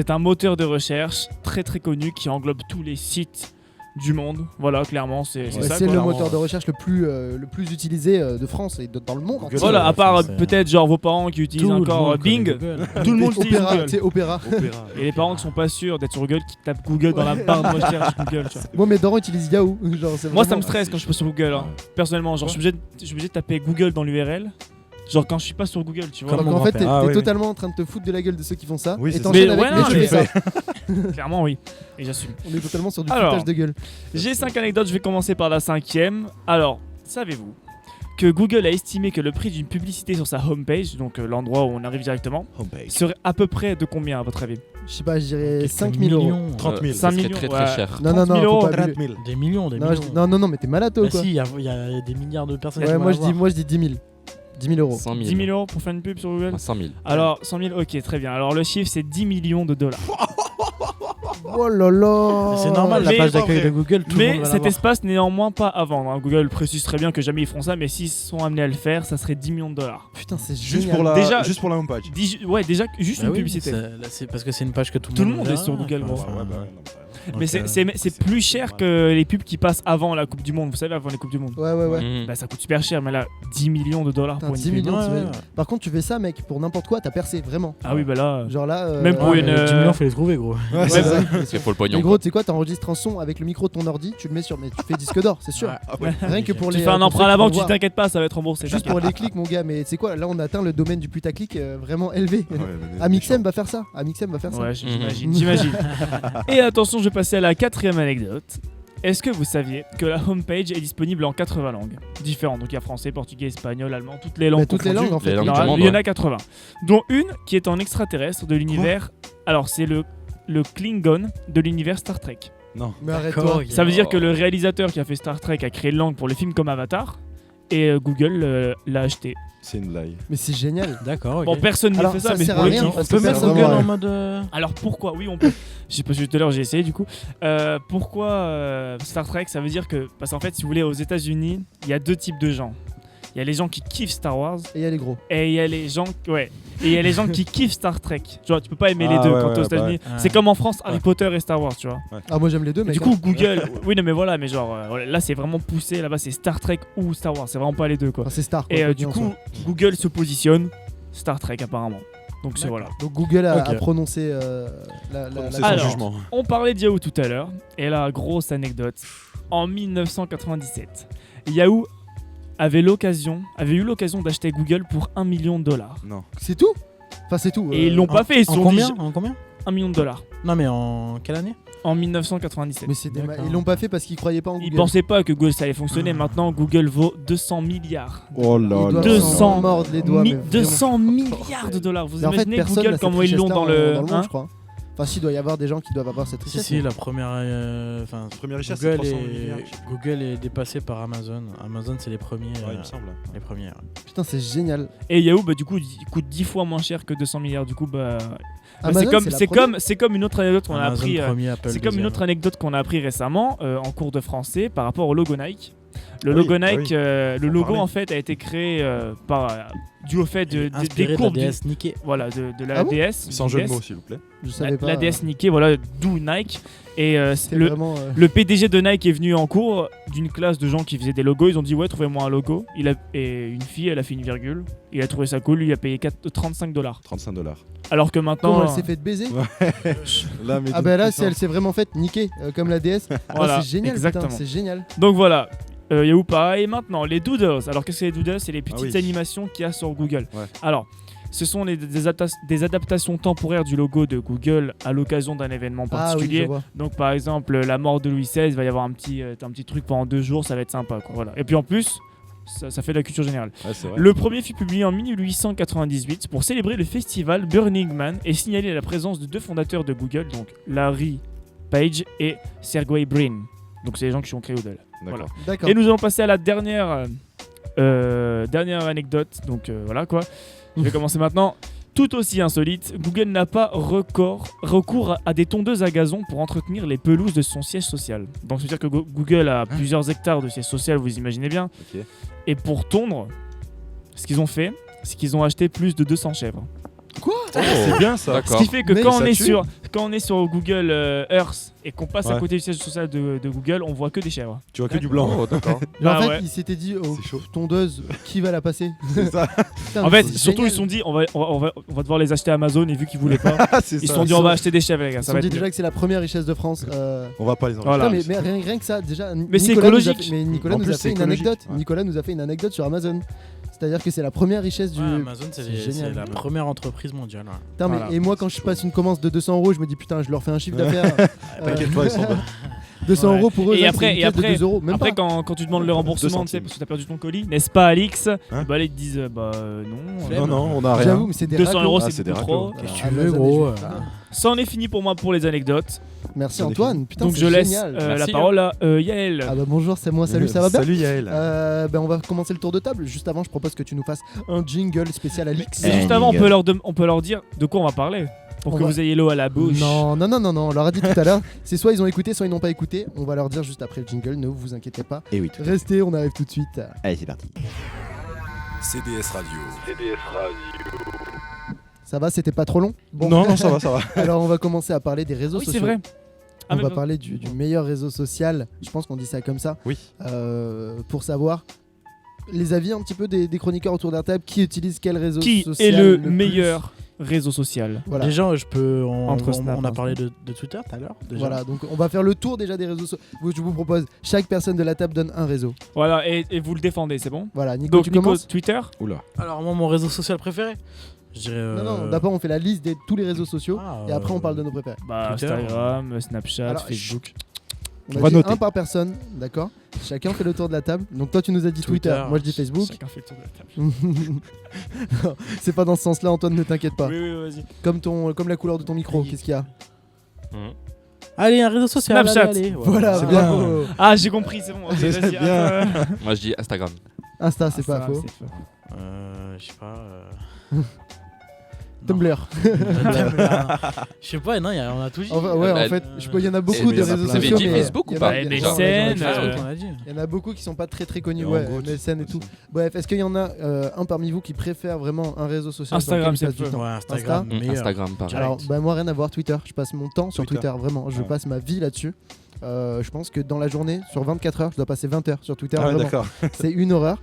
E: un moteur de recherche très très connu qui englobe tous les sites du monde. Voilà, clairement, c'est ça.
C: C'est
E: quoi.
C: le moteur de recherche le plus utilisé de France et dans le monde. entier.
E: Voilà, à part
D: c'est-
E: peut-être genre vos parents qui utilisent encore Bing, tout le monde utilise
C: Opéra,
E: Google.
C: tu sais, Opéra.
E: Et les parents qui sont pas sûrs d'être sur Google, qui tapent Google dans la barre de recherche Google. Tu vois.
C: Moi, mes darons utilisent Yahoo. Genre, c'est
E: Moi, ça
C: vraiment-
E: me stresse quand je suis pas sur Google. Hein. Personnellement, genre, je suis obligé de taper Google dans l'URL. Genre, quand je suis pas sur Google, tu vois.
D: Comme
C: Donc
D: mon
C: en fait, t'es
D: grand-père.
C: t'es totalement en train de te foutre de la gueule de ceux qui font ça.
G: Oui,
C: et
G: c'est
C: t'enchaînes
E: ça.
C: avec
E: Mais
C: mais
E: ouais,
C: je
E: non,
C: fais
E: mais-
C: ça.
E: Clairement, oui. Et j'assume.
C: On est totalement sur du
E: Alors.
C: foutage de gueule.
E: J'ai 5 anecdotes, je vais commencer par la 5e. Alors, savez-vous que Google a estimé que le prix d'une publicité sur sa homepage, donc l'endroit où on arrive directement, serait à peu près de combien à votre avis ?
C: Je sais pas, je dirais
D: Quelques
C: 5 000 euros.
D: millions,
G: 30 000.
E: 5
F: Ça serait
E: millions,
F: très
E: ouais.
F: très cher.
C: Non, non,
E: 30 000
C: non, faut
E: euros.
C: pas
G: 30
C: abuler.
G: 000.
D: Des millions, des
C: Non,
D: millions.
C: non, mais t'es malade ou
D: Bah
C: quoi?
D: si, il y a des milliards de personnes
C: Ouais,
D: qui vont
C: moi je
D: l'avoir.
C: dis 10 000. 10 000 euros.
F: 100 000.
E: 10 000 euros pour faire une pub sur Google ?
F: Ah, 100 000.
E: Alors, 100 000, ok, très bien. Alors, le chiffre, c'est 10 millions de dollars.
C: Oh là là.
D: C'est normal, la
E: Mais-
D: page d'accueil de Google, tout le monde
E: Mais
D: va
E: cet
D: l'avoir.
E: espace n'est néanmoins pas à vendre. hein. Google précise très bien que jamais ils feront ça, mais s'ils sont amenés à le faire, ça serait 10 millions de dollars.
C: Putain, c'est
G: Juste
C: génial.
G: pour la,
E: Déjà-
G: juste pour la homepage.
E: Ouais, déjà, juste
D: Bah
E: une
D: oui,
E: publicité.
D: là, c'est parce que c'est une page que tout
E: Tout
D: le
E: le monde est
D: verra,
E: sur Google,
D: quoi.
E: gros.
D: Enfin,
G: Ouais, bah ouais, non,
D: donc,
E: Mais c'est plus cher que les pubs qui passent avant la Coupe du Monde. Vous savez, avant les Coupes du Monde.
C: Ouais, ouais, ouais.
F: Mhm.
E: Bah, ça coûte super cher, mais là, 10 millions de dollars
C: Putain,
E: pour une
C: 10
E: pub.
C: millions,
D: Ouais,
C: t'imagines.
D: ouais.
C: Par contre, tu fais ça, mec, pour n'importe quoi, t'as percé, vraiment.
E: Ah oui, bah là.
C: Genre là.
E: Même pour
D: Ouais,
E: une,
D: mais 10 millions, faut les trouver, gros.
G: Ouais, c'est ça.
F: Parce qu'il faut le
C: Mais
F: pognon.
C: gros, tu sais quoi, t'enregistres un son avec le micro de ton ordi, tu le mets sur. Mais tu fais disque d'or, c'est sûr.
D: Ouais.
G: Ah ouais.
C: Rien que pour
E: Tu
C: les.
E: fais un
C: pour
E: emprunt
C: ceux
E: à la
C: qui vont
E: banque, tu
C: voir.
E: t'inquiètes pas, ça va être remboursé.
C: Juste pour les clics, mon gars, mais tu sais quoi, là on a atteint le domaine du putaclic vraiment élevé.
G: Ouais, mais
C: Amixem va faire ça. Amixem va faire ça.
E: Ouais, j'imagine. Et attention, je vais passer à la 4e anecdote. Est-ce que vous saviez que la homepage est disponible en 80 langues différentes? Donc il y a français, portugais, espagnol, allemand, toutes les langues.
C: Bah, toutes les
E: confondues.
C: langues en fait.
F: Les langues
E: Non,
F: du monde,
E: il y en
F: ouais.
E: a 80. Dont une qui est en extraterrestre de l'univers. Alors c'est le Klingon de l'univers Star Trek.
G: Non.
C: Mais
D: D'accord,
C: arrête-toi.
D: ok.
E: Ça veut dire que le réalisateur qui a fait Star Trek a créé une langue pour les films comme Avatar. Et Google l'a acheté.
G: C'est une blague.
C: Mais c'est génial.
D: D'accord, ok.
E: Bon, personne ne
C: Alors,
E: fait
C: ça
E: ça, mais
C: sert
E: pour
C: à
E: le
C: rien,
E: kiff.
D: On
C: parce
D: peut
C: que
D: mettre
C: personne-
D: Google
C: ouais.
D: en mode.
E: Alors pourquoi? Oui, on peut. Je sais pas si tout à l'heure j'ai essayé du coup. Pourquoi Star Trek? Ça veut dire que parce qu'en fait, si vous voulez, aux États-Unis, il y a deux types de gens. Il y a les gens qui kiffent Star Wars
C: Et il y a les gros.
E: et il y a les gens qui kiffent Star Trek. Tu vois, tu peux pas aimer les
G: Ah,
E: deux
G: ouais,
E: quand t'es aux
G: ouais, bah
E: États-Unis.
D: ouais.
E: C'est comme en France, Harry Potter et Star Wars, tu vois.
C: Ah, moi j'aime les deux,
E: Et
C: mec.
E: du coup, Google, oui, non mais voilà, mais genre là c'est vraiment poussé. Là-bas c'est Star Trek ou Star Wars. C'est vraiment pas les deux quoi.
C: Enfin, c'est Star. quoi,
E: Et
C: faut
E: du
C: dire en
E: coup,
C: soi.
E: Google se positionne Star Trek apparemment. Donc c'est voilà.
C: Donc Google a
D: Ok.
C: prononcé la.
G: C'est son
E: Alors,
G: jugement.
E: On parlait de Yahoo tout à l'heure, et là, grosse anecdote. En 1997, Yahoo avait eu l'occasion d'acheter Google pour $1 million.
G: Non.
C: C'est tout. Enfin, c'est tout.
E: Et ils l'ont pas fait, ils se
D: En
E: sont dit
D: combien En combien
E: $1 million
D: Non, mais en quelle année
E: en 1997.
C: Mais c'est des
D: D'accord.
C: ils l'ont pas fait parce qu'ils croyaient pas en Google.
E: Ils pensaient pas que Google ça allait fonctionner. Maintenant, Google vaut 200 milliards.
G: Oh
C: Ils
G: là
C: doivent
G: là.
E: 200
C: s'en mordre les doigts. mais vraiment.
E: 200 milliards de dollars. Vous
C: Mais en fait,
E: imaginez
C: personne
E: Google
C: n'a
E: comment
C: cette
E: ils l'ont
C: richesse
E: dans
C: dans
E: le.
C: monde,
E: hein
C: je crois. Enfin, si, il doit y avoir des gens qui doivent avoir cette
D: Si,
C: richesse.
D: si, la première. Enfin,
G: Première richesse, c'est
D: Google
G: 300
D: est...
G: milliards.
D: Google est dépassé par Amazon. Amazon, c'est les premiers.
G: Ouais, il me semble.
D: Les premiers.
C: Putain, c'est génial.
E: Et Yahoo, bah, du coup, il coûte 10 fois moins cher que 200 milliards. Du coup, bah.
C: Amazon,
E: c'est comme une autre anecdote qu'on a
D: Amazon
E: appris.
D: premier, Apple
E: C'est comme une
D: deuxième.
E: autre anecdote qu'on a appris récemment en cours de français par rapport au logo Nike. Le
G: Ah
E: logo
G: oui,
E: Nike,
G: ah
E: le logo
G: parlait.
E: en fait a été créé dû au fait des
D: Inspiré de la
E: courbes
D: DS Nikkei.
E: voilà, de la
C: Ah bon
E: DS.
G: Sans
E: du
G: jeu de
E: DS.
G: mots, s'il vous plaît.
C: Je savais pas.
E: La DS Nikkei, voilà, d'où Nike. Et
C: C'était
E: le,
C: vraiment.
E: le PDG de Nike est venu en cours d'une classe de gens qui faisaient des logos. Ils ont dit ouais, trouvez-moi un logo. Et une fille, elle a fait une virgule. Il a trouvé ça cool. Lui, il a payé $35.
G: 35 $.
E: Alors que maintenant,
C: Comment elle s'est fait baiser
G: Là, mais
C: Ah bah là, si elle s'est vraiment faite niquer comme la DS.
E: voilà,
C: Ah, c'est génial,
E: exactement.
C: putain, c'est génial.
E: Donc voilà, Yahoo pareil. Maintenant, les doodles. Alors qu'est-ce que les doodles? C'est les petites
G: oui.
E: animations qu'il y a sur Google.
G: Ouais.
E: Alors, ce sont des adaptations temporaires du logo de Google à l'occasion d'un événement
C: Ah oui,
E: particulier.
C: je vois.
E: Donc par exemple, la mort de Louis XVI, il va y avoir un petit truc pendant 2 jours, ça va être sympa. Quoi, voilà. Et puis en plus, ça fait de la culture générale.
G: Ouais, c'est vrai.
E: Le premier fut publié en 1898 pour célébrer le festival Burning Man et signaler la présence de 2 fondateurs de Google, donc Larry Page et Sergey Brin. Donc c'est les gens qui ont créé Google.
G: D'accord.
C: D'accord.
E: Et nous allons passer à la dernière anecdote. Donc voilà quoi. Je vais commencer maintenant. Tout aussi insolite, Google n'a pas recours à des tondeuses à gazon pour entretenir les pelouses de son siège social. Donc ça veut dire que Google a plusieurs hectares de siège social, vous imaginez bien.
G: Ok.
E: Et pour tondre, ce qu'ils ont fait, c'est qu'ils ont acheté plus de 200 chèvres.
G: C'est bien ça.
E: Ce
F: D'accord.
E: qui fait que
C: Mais
E: quand
G: ça
E: on est sur Google Earth et qu'on passe à
G: Ouais.
E: côté du siège social de Google, on voit que des chèvres.
G: Tu vois que du blanc.
F: Oh, d'accord.
C: Genre,
E: Ah
C: en fait,
E: ouais.
C: il s'était dit oh,
G: C'est chaud.
C: tondeuse, qui va la passer?
G: C'est ça.
C: Putain,
E: En
C: mais
E: fait,
C: c'est
E: surtout
C: génial.
E: ils se sont dit on va devoir les acheter à Amazon et vu qu'ils voulaient pas,
G: C'est
E: ils se
G: ça.
E: sont dit on va acheter des chèvres les gars.
C: Ils se
E: Ça
C: sont
E: va
C: dit
E: être
C: déjà que c'est la première richesse de France.
G: On va pas les enlever.
E: Voilà.
C: Putain, mais rien que ça, déjà.
E: Mais c'est
C: Nicolas nous a
E: écologique.
C: fait- Mais Nicolas
G: En
C: nous
G: plus,
C: a
G: c'est
C: fait une
G: écologique.
C: anecdote.
G: Ouais.
C: Nicolas nous a fait une anecdote sur Amazon. C'est-à-dire que c'est la première richesse du.
D: Ouais, Amazon, c'est
C: C'est génial.
D: la première entreprise mondiale. Ouais.
C: Putain, mais-
E: Voilà.
C: et moi, quand je passe une commande de 200 €, je me dis putain, je leur fais un chiffre d'affaires.
G: T'inquiète-toi, ils sont bons.
C: 200
E: Ouais.
C: € pour eux,
E: Et
C: là,
E: après-
C: c'est une
E: et
C: pièce de
E: après-
C: 2 €. Même
E: Après,
C: pas.
E: quand tu demandes le remboursement,
G: 2
E: tu sais,
G: centimes.
E: parce que t'as perdu ton colis, n'est-ce pas, Alix
G: Hein
E: Bah, là, ils te disent non.
G: Non, non, on a rien.
C: J'avoue, mais c'est des
E: 200
C: raclos.
E: €,
G: Ah,
E: c'est
G: c'est des
E: beaucoup
G: raclos.
E: trop.
C: Voilà,
D: tu veux,
C: Amazon,
D: gros,
C: les jeux.
E: Ça en est fini pour moi pour les anecdotes.
C: Merci
G: Ça en est
C: Antoine. Putain,
E: Donc
C: c'est
E: je laisse
C: génial.
E: la
F: Merci,
E: parole à Yael.
C: Ah bah bonjour, c'est moi. Salut, ça va bien?
G: Salut Yael.
C: Ben on va commencer le tour de table. Juste avant, je propose que tu nous fasses un jingle spécial Alix.
E: Mais juste avant, on peut leur dire de quoi on va parler. Pour
C: On
E: que
C: va-
E: vous ayez l'eau à la bouche.
C: Non, on leur a dit tout à l'heure. C'est soit ils ont écouté, soit ils n'ont pas écouté. On va leur dire juste après le jingle, ne vous inquiétez pas.
G: Et oui,
C: Restez, on arrive tout de suite.
G: Allez, c'est parti.
A: CDS Radio.
C: Ça va, c'était pas trop long? Bon.
G: Non, non, ça va, ça va.
C: Alors on va commencer à parler des réseaux
E: Oui,
C: sociaux.
E: c'est vrai.
C: On
E: Ah, mais
C: va
E: non.
C: parler du meilleur réseau social. Je pense qu'on dit ça comme ça.
G: Oui.
C: Pour savoir les avis un petit peu des chroniqueurs autour d'un table qui utilise quel réseau
E: Qui
C: social
E: est le
C: plus.
E: meilleur réseau social?
C: Voilà.
D: Déjà,
E: Entre Snap,
D: on a
E: hein.
D: parlé de Twitter tout à l'heure. déjà.
C: Voilà, donc on va faire le tour déjà des réseaux sociaux. Je vous propose, chaque personne de la table donne un réseau.
E: Voilà, et vous le défendez, c'est bon?
C: Voilà, Nico,
E: Donc,
C: tu
E: Nico,
C: commences.
E: Twitter?
G: Oula.
D: Alors, moi, mon réseau social préféré, je dirais.
C: Non, d'abord on fait la liste de tous les réseaux sociaux
D: Ah,
C: et après on parle de nos préférés.
E: Bah,
D: Twitter.
E: Instagram, Snapchat,
C: Alors,
E: Facebook.
C: On
G: On
C: a
G: va
C: dit
G: noter.
C: un par personne, d'accord? Chacun fait le tour de la table. Donc toi tu nous as dit Twitter, moi je dis Facebook.
E: Chacun fait le tour de la table.
C: Non, c'est pas dans ce sens-là, Antoine, ne t'inquiète pas.
E: Oui, oui, vas-y.
C: Comme la couleur de ton micro,
D: Oui.
C: qu'est-ce qu'il y a?
D: Allez, un réseau social.
E: Snapchat.
D: allez, allez.
C: Voilà,
G: c'est
C: bravo.
E: Ah, j'ai compris, c'est bon. ok,
G: C'est
E: vas-y,
G: bien.
F: Moi, je dis Instagram.
C: Insta, c'est pas
E: Instagram,
C: faux.
E: c'est faux.
D: Je sais pas.
C: Tumblr.
D: Je sais pas, non, on a tout dit.
C: Enfin, ouais,
F: Bah,
C: en fait, il y en a beaucoup
G: mais
C: de
G: il y en a
C: réseaux
G: plein.
C: sociaux.
F: Vous avez dit
C: mais
F: Facebook
C: il y
F: ou
C: en a-
F: pas
C: il y en a-
E: Mais
F: Genre,
E: MSN,
D: on a dit.
C: Il y en a beaucoup qui sont pas très connus,
G: Et
C: ouais,
G: Hangout
C: MSN et tout.
G: aussi.
C: Bref, est-ce qu'il y en a un parmi vous qui préfère vraiment un réseau social sur
E: Instagram,
C: lequel il
E: c'est
C: passe du
E: le
C: temps?
D: Ouais, Instagram. meilleur.
F: Instagram, pareil.
C: Alors, bah, moi, rien à voir, Twitter. Je passe mon temps sur
G: Twitter.
C: Twitter, vraiment. Je
G: Ouais.
C: passe ma vie là-dessus. Je pense que dans la journée, sur 24 heures, je dois passer 20 heures sur Twitter.
G: Ah ouais,
C: vraiment.
G: d'accord.
C: C'est une horreur.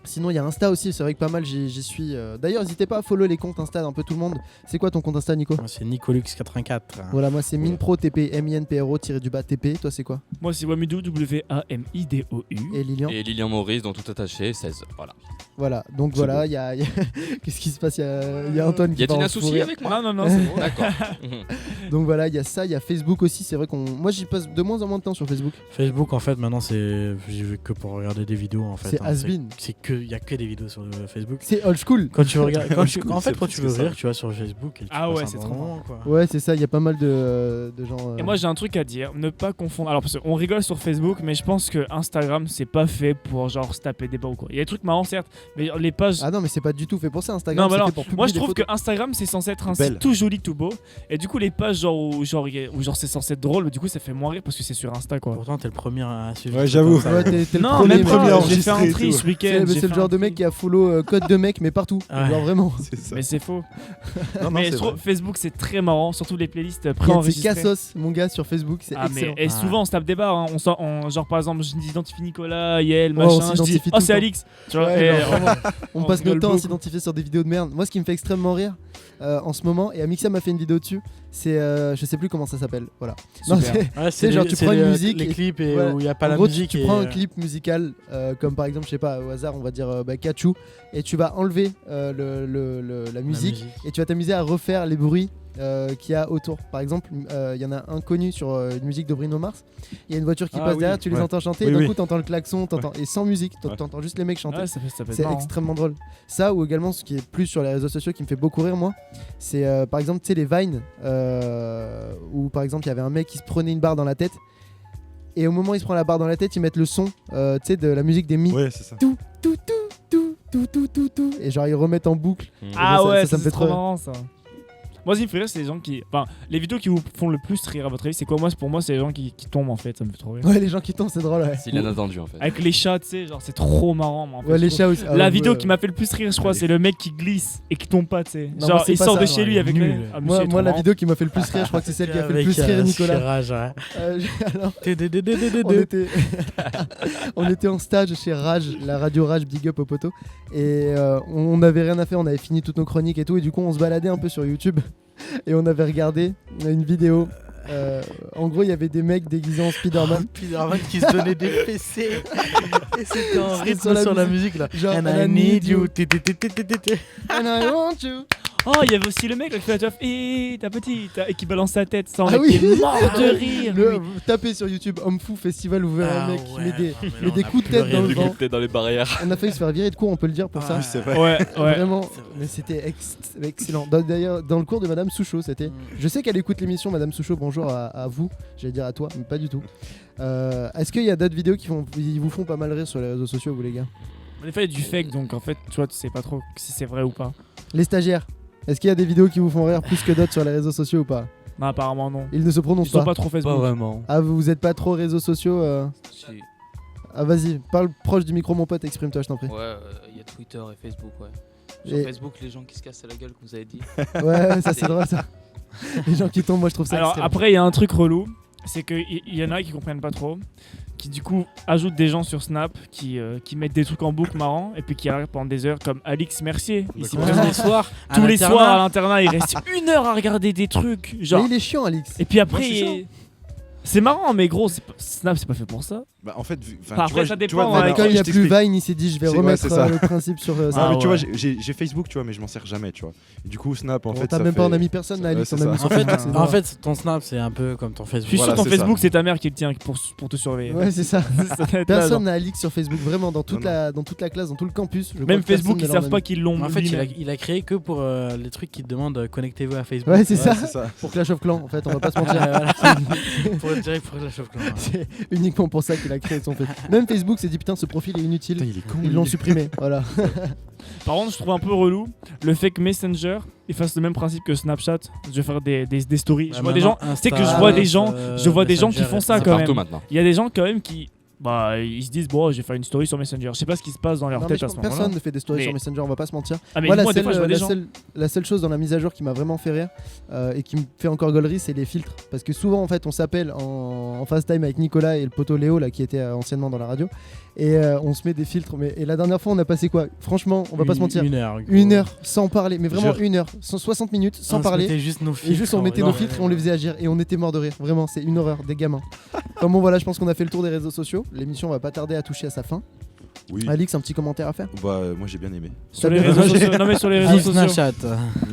C: Sinon, il y a Insta aussi, c'est vrai que pas mal, j'y suis. D'ailleurs, n'hésitez pas à follow les comptes Insta d'un peu tout le monde. C'est quoi ton compte Insta, Nico?
D: Moi, c'est Nicolux84.
C: Voilà, moi c'est Minpro TP, MINPRO-du-bas TP. Toi, c'est quoi?
E: Moi, c'est Wamidou, W-A-M-I-D-O-U.
C: Et Lilian?
F: Et Lilian Maurice, dans tout attaché, 16. Voilà.
C: Voilà, donc
G: C'est
C: voilà, il y a. Qu'est-ce qui se passe? Il y a Antoine qui
F: Y a-t-il
C: part en
F: un
C: fou
F: souci
C: rire.
F: avec moi
E: Non, non, non, c'est bon.
F: D'accord.
C: Donc voilà, il y a ça, il y a Facebook aussi. C'est vrai qu'on. Moi, j'y passe de moins en moins de temps sur Facebook.
D: Facebook, en fait, maintenant, j'y vais que pour regarder des vidéos. En fait,
C: C'est has-been.
D: Il y a que des vidéos sur Facebook.
C: C'est old school.
D: Quand tu regardes, en fait,
G: C'est
D: quand tu veux
G: presque ça.
D: rire, tu vas sur Facebook et tu
E: Ah
D: passes
E: ouais,
D: un
E: c'est
D: bon
E: trop
D: moment, quoi.
C: Ouais, c'est ça, il y a pas mal de gens.
E: Et moi, j'ai un truc à dire. Ne pas confondre. Alors, parce qu'on rigole sur Facebook, mais je pense que Instagram, c'est pas fait pour genre se taper des bas ou quoi. Il y a des trucs marrants, certes, mais les pages.
C: Ah non, mais c'est pas du tout fait pour ça, Instagram.
E: Non, mais
C: c'est
E: non,
C: fait pour publier
E: moi je
C: des
E: trouve que
C: photos.
E: Instagram c'est censé être un
G: Belle.
E: site tout joli, tout beau. Et du coup, les pages genre où genre c'est censé être drôle, mais du coup, ça fait moins rire parce que c'est sur Insta quoi.
D: Pourtant, t'es le premier à suivre.
G: Ouais,
D: tout
G: j'avoue.
D: comme ça.
C: Ouais, t'es le
E: Non,
C: premier,
E: même
C: mais-
G: premier
E: pas. J'ai
G: enregistré
E: fait un
G: et
E: tri
G: tout.
E: ce week-end.
C: C'est
E: j'ai
C: c'est le
E: fait
C: genre
E: un
C: de
E: tri.
C: mec qui a follow code de mec, mais partout.
D: Ouais.
C: Genre vraiment.
G: C'est ça.
E: Mais c'est faux.
G: Non, non,
E: Mais
G: c'est
E: je trouve
G: vrai.
E: Facebook c'est très marrant, surtout les playlists
C: C'est
E: préenregistrées.
C: Cassos, mon gars, sur Facebook, c'est
E: Ah mais
C: excellent.
E: et souvent on se tape des barres, hein. Genre par exemple j'identifie Nicolas, Yael,
C: Ouais, on
E: machin, je dis
C: s'identifie tout
E: oh
C: le
E: c'est
C: temps.
E: Alix, tu vois.
C: Ouais,
E: et
C: non, vraiment. On
E: on
C: passe notre
E: rigole
C: temps à
E: beaucoup.
C: s'identifier sur des vidéos de merde. Moi, ce qui me fait extrêmement rire en ce moment, et Amixa m'a fait une vidéo dessus, c'est. Je sais plus comment ça s'appelle. Voilà. Non,
E: Super.
C: c'est-
D: Ouais,
C: c'est genre,
D: les-
C: tu
D: c'est
C: prends une
D: les-
C: musique
D: les
C: et-
D: clips et
C: voilà.
D: où il n'y a pas
C: En
D: la
C: gros,
D: musique.
C: tu prends un clip musical, comme par exemple, je sais pas, au hasard, on va dire Kachu, et tu vas enlever la musique, et tu vas t'amuser à refaire les bruits qu'il y a autour. Par exemple, il y en a un connu sur une musique de Bruno Mars. Il y a une voiture qui
G: Ah
C: passe
G: oui,
C: derrière, tu les
G: ouais.
C: entends chanter,
G: Oui,
C: et d'un
G: oui.
C: coup, t'entends le klaxon, et sans musique,
G: Ouais.
C: t'entends juste les mecs chanter.
E: Ouais, ça peut être
C: C'est
E: marrant.
C: extrêmement drôle. Ça, ou également ce qui est plus sur les réseaux sociaux qui me fait beaucoup rire, moi, c'est par exemple, tu sais, les Vines, où par exemple, il y avait un mec qui se prenait une barre dans la tête, et au moment où il se prend la barre dans la tête, ils mettent le son, tu sais, de la musique des Mi.
G: Ouais, c'est ça.
C: Tout, tout, tout, tout, tout et genre ils remettent en boucle.
E: Ah
C: ça-
E: ouais,
C: ça me fait trop rire.
E: marrant ça. Moi, ce qui me fait rire, c'est les gens qui. Enfin, les vidéos qui vous font le plus rire, à votre avis, c'est quoi? Moi, pour moi, c'est les gens qui tombent en fait, ça me fait trop rire.
C: Ouais, les gens qui tombent, c'est drôle. Ouais,
F: C'est l'inattendu en fait.
E: Avec les chats, tu sais, genre, c'est trop marrant. Moi, en fait,
C: ouais
E: je
C: les
E: trouve.
C: chats aussi. Ah,
E: La
C: ouais,
E: vidéo
C: ouais.
E: qui m'a fait le plus rire, je crois, c'est le mec qui glisse et qui tombe pas, tu sais.
C: Non,
E: Genre,
C: moi, c'est
E: il
C: pas
E: sort
C: ça.
E: de chez lui avec
D: Nul.
E: le. Ah, mais
C: Moi,
E: c'est trop
C: la
E: marrant.
C: vidéo qui m'a fait le plus rire, je crois que c'est celle qui a fait le plus rire Nicolas.
D: Rage, ouais.
C: Alors, on était en stage chez Rage, la radio Rage, big up au poteau. Et on avait rien à faire, on avait fini toutes nos chroniques et tout. Et du coup, on se baladait un peu sur YouTube. Et on avait regardé une vidéo. En gros, il y avait des mecs déguisés en Spider-Man.
D: Spider-Man qui se donnait des fessées. Et c'était en
C: C'était
D: rythme sur la musique là.
C: Genre,
D: And I need you. Ti, ti, ti, ti, ti, ti.
C: And I want you.
E: Oh, il y avait aussi le mec là, qui fait la teuf, et ta petite, et qui balance sa tête. Ça, on
C: Ah oui.
E: était mort de rire.
C: Le, tapez sur YouTube Homme Fou Festival, vous verrez un mec qui met des coups de tête dans le vent.
F: Dans les barrières.
C: On a failli se faire virer de cours, on peut le dire pour ça.
G: Oui, c'est vrai.
E: Ouais, ouais.
C: Vraiment, mais c'était excellent. D'ailleurs, dans le cours de Madame Souchot, c'était. Je sais qu'elle écoute l'émission, Madame Souchot. Bonjour à vous. J'allais dire à toi, mais pas du tout. Est-ce qu'il y a d'autres vidéos qui vous font pas mal rire sur les réseaux sociaux, vous les gars?
E: En effet, il y a du fake, donc en fait, tu vois, tu sais pas trop si c'est vrai ou pas.
C: Les stagiaires. Est-ce qu'il y a des vidéos qui vous font rire plus que d'autres sur les réseaux sociaux ou pas?
E: Non, apparemment non.
C: Ils ne se
E: Ils
C: prononcent
E: sont
C: pas.
E: pas trop
H: Pas
E: Facebook.
H: vraiment.
C: Ah, vous êtes pas trop réseaux sociaux
I: Si.
C: Ah, vas-y, parle proche du micro, mon pote, exprime-toi, je t'en prie.
I: Ouais, il y a Twitter et Facebook, ouais. Sur
C: Et-
I: Facebook, les gens qui se cassent la gueule, comme vous avez dit.
C: Ouais, ça c'est drôle ça. Les gens qui tombent, moi je trouve ça
E: Alors
C: extrême.
E: après, il y a un truc relou, c'est qu'il y en a qui comprennent pas trop, qui du coup ajoutent des gens sur Snap, qui mettent des trucs en boucle marrants, et puis qui arrivent pendant des heures, comme Alix Mercier, ici
C: D'accord.
E: présent.
D: Tous les soirs. à
E: Tous les
D: l'internat.
E: soirs à l'internat, il reste 1 heure à regarder des trucs, genre.
C: Mais il est chiant, Alix.
E: Et puis après,
G: Ouais, c'est
E: il- c'est marrant, mais gros,
C: Snap, c'est pas fait pour ça.
G: Bah, en fait,
E: Enfin, après, ça dépend,
G: voilà,
E: ouais,
C: Quand il n'y a
G: je
C: plus
G: t'explique.
C: Vine, il s'est dit je vais
G: C'est-
C: remettre
G: ouais, c'est ça.
C: le principe sur
G: Ah,
C: ça.
G: mais tu vois,
E: ouais.
G: j'ai Facebook, tu vois, mais je m'en sers jamais, tu vois. Et du coup, Snap, en
C: Bon,
G: fait,
C: t'as
G: ça
C: même
G: fait...
C: pas en ami personne,
G: Ouais,
C: Alix,
G: c'est
C: on a
G: ça.
C: mis
E: En
C: sur
E: fait,
C: Facebook, c'est
D: En
C: drôle.
D: fait, ton Snap, c'est un peu comme ton
E: Je suis
D: Facebook.
E: sûr
G: Voilà,
E: que ton
G: c'est
E: Facebook,
G: ça.
E: c'est ta mère qui le tient pour te surveiller.
C: Ouais, c'est ça.
E: Ça doit être là,
C: Personne
E: genre.
C: n'a Alix sur Facebook, vraiment, dans toute
G: Non,
C: la classe, dans tout le campus. je crois
E: Même
C: que personne
E: Facebook,
C: ne
E: ils
C: l'a
E: savent
C: en
E: pas
C: ami.
E: qu'ils l'ont.
D: En fait,
E: lui-même.
D: il a créé que pour les trucs qui te demandent connectez-vous à Facebook.
C: Ouais, c'est ça.
G: c'est ça.
C: Pour Clash of Clans, en fait, on va pas se
D: Ouais,
C: mentir.
D: voilà. Pour être direct pour la chauffe.
C: C'est uniquement pour ça qu'il a créé son Facebook. Même Facebook s'est dit putain, ce profil est inutile.
G: Putain, il est con.
C: Ils l'ont supprimé, voilà.
E: Par contre, je trouve un peu relou le fait que Messenger il fasse le même principe que Snapchat. Je vais faire des stories. Je vois des gens. Tu sais que je vois des gens. Je vois des gens qui font ça
F: C'est
E: quand
F: partout
E: même.
F: maintenant.
E: Il y a des gens quand même qui. Bah, ils se disent, bon, je vais faire une story sur Messenger. Je sais pas ce qui se passe dans leur
C: Non, mais
E: tête
C: je
E: à
C: pense
E: ce
C: que
E: moment-là.
C: personne ne fait des stories
E: Mais-
C: sur Messenger, on va pas se mentir.
E: Ah, mais
C: Moi,
E: moi, des fois, je vois des gens.
C: la seule chose dans la mise à jour qui m'a vraiment fait rire et qui me fait encore gaulerie, c'est les filtres. Parce que souvent, en fait, on s'appelle en FaceTime avec Nicolas et le poteau Léo, là, qui était anciennement dans la radio, et on se met des filtres. Et la dernière fois, on a passé quoi? Franchement, on va pas se mentir.
D: 1 heure. gros.
C: 1 heure sans parler, mais vraiment
G: Jure.
C: 1 heure, 60 minutes sans
D: On se
C: parler.
D: mettait juste nos
C: Et
D: filtres.
C: juste on mettait
D: Non,
C: nos filtres et on les faisait agir et on était mort de rire. Vraiment, c'est une horreur, des gamins. Enfin bon, voilà, je pense qu'on a fait le tour des réseaux sociaux. L'émission va pas tarder à toucher à sa fin.
G: Oui.
C: Alix, un petit commentaire à faire?
G: Bah, moi, j'ai bien aimé.
E: Sur les réseaux sociaux. Non, mais sur les réseaux
D: Vive
E: sociaux.
D: Snapchat.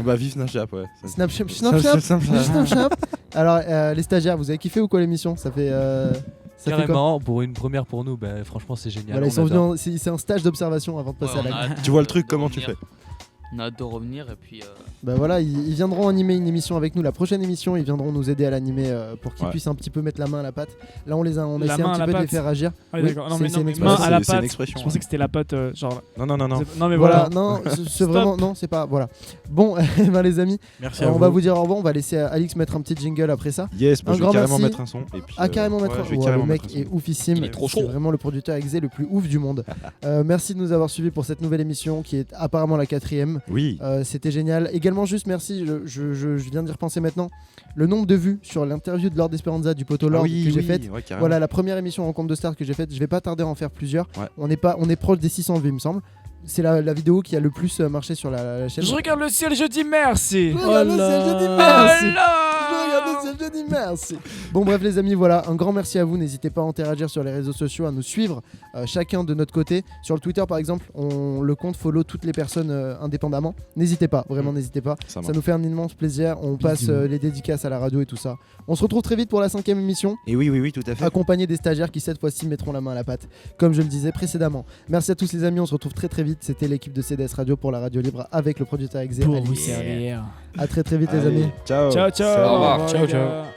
G: Bah, vive Snapchat, ouais.
C: Snapchat. Snapchat. Alors, les stagiaires, vous avez kiffé ou quoi l'émission? Ça fait. Ça fait quoi?
H: Carrément, pour une première pour nous, bah, franchement, c'est génial.
C: Voilà,
H: on
C: ils sont
H: adore.
C: venus. C'est un stage d'observation avant de passer à la.
G: Tu vois le truc, comment tu fais?
I: On a hâte de revenir et puis.
C: Bah voilà, ils viendront animer une émission avec nous. La prochaine émission, ils viendront nous aider à l'animer pour qu'ils
G: Ouais.
C: puissent un petit peu mettre la main à la pâte. Là, on
E: La
C: essaie
E: main
C: un
E: à
C: petit
E: la
C: peu de les
E: pâte.
C: faire agir.
E: Ah, oui,
C: Oui,
E: d'accord. Non,
C: c'est
E: mais
C: une
E: non, mais
C: expression.
E: main à la
G: C'est une
E: pâte.
G: expression,
E: Je pensais que c'était la pâte, genre.
G: Non.
E: Non, mais
C: Voilà,
E: voilà.
C: non, c'est
E: Stop.
C: vraiment. Non, c'est pas. Voilà. Bon, ben, les amis,
D: Merci à
C: on va vous dire au revoir. On va laisser Alix mettre un petit jingle après ça.
G: Yes, bah,
C: Un
G: je vais
C: grand
G: carrément
C: merci.
G: mettre un son. Et puis,
C: Carrément mettre
G: ouais,
C: un.
G: je vais
C: Ouais,
G: carrément
C: le mec
G: mettre un
C: est
G: son.
C: oufissime.
F: Il est trop
C: C'est
F: chaud.
C: vraiment le producteur exé le plus ouf du monde. Merci de nous avoir suivis pour cette nouvelle émission qui est apparemment la 4e.
G: Oui.
C: C'était génial. Également, juste merci, je viens d'y repenser maintenant. Le nombre de vues sur l'interview de Lord Esperanza du poteau Lord que j'ai faite.
G: Ouais, carrément.
C: Voilà, la première émission Rencontre de Stars que j'ai faite. Je vais pas tarder à en faire plusieurs.
G: Ouais.
C: On est proche des 600 vues, il me semble. C'est la vidéo qui a le plus marché sur la chaîne.
E: Je regarde le ciel, je dis merci.
C: Je regarde le ciel, je dis
E: Oh
C: merci.
E: là.
C: Je regarde le ciel, je dis merci. Bon, bref, les amis, voilà. Un grand merci à vous. N'hésitez pas à interagir sur les réseaux sociaux, à nous suivre chacun de notre côté. Sur le Twitter, par exemple, le compte follow toutes les personnes indépendamment. N'hésitez pas, vraiment, n'hésitez pas.
G: Ça
C: Ça
G: marche.
C: nous fait un immense plaisir. On passe les dédicaces à la radio et tout ça. On se retrouve très vite pour la 5e émission,
G: Et oui, tout à fait.
C: accompagné des stagiaires qui cette fois-ci mettront la main à la pâte, comme je le disais précédemment. Merci à tous les amis. On se retrouve très très vite. C'était l'équipe de CDS Radio pour la radio libre avec le producteur Exé.
E: Pour
C: Alix.
E: vous servir.
C: À très très vite, les amis.
G: Ciao.
E: Ciao, ciao.
G: Salut.
F: Au revoir.
E: les
D: Ciao,
E: gars.
D: ciao.